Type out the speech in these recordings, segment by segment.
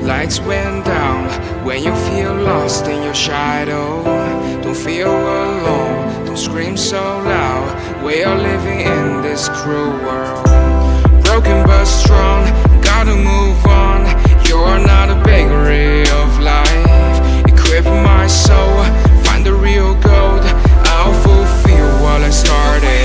Lights went down when you feel lost in your shadow. Don't feel alone, don't scream so loud. We are living in this cruel world. Broken but strong, gotta move on. You're not a bakery of life. Equip my soul, find the real gold. I'll fulfill what I started.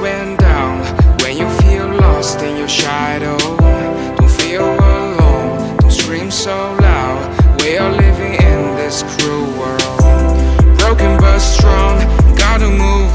Went down when you feel lost in your shadow. Don't feel alone, don't scream so loud. We are living in this cruel world. Broken but strong, gotta move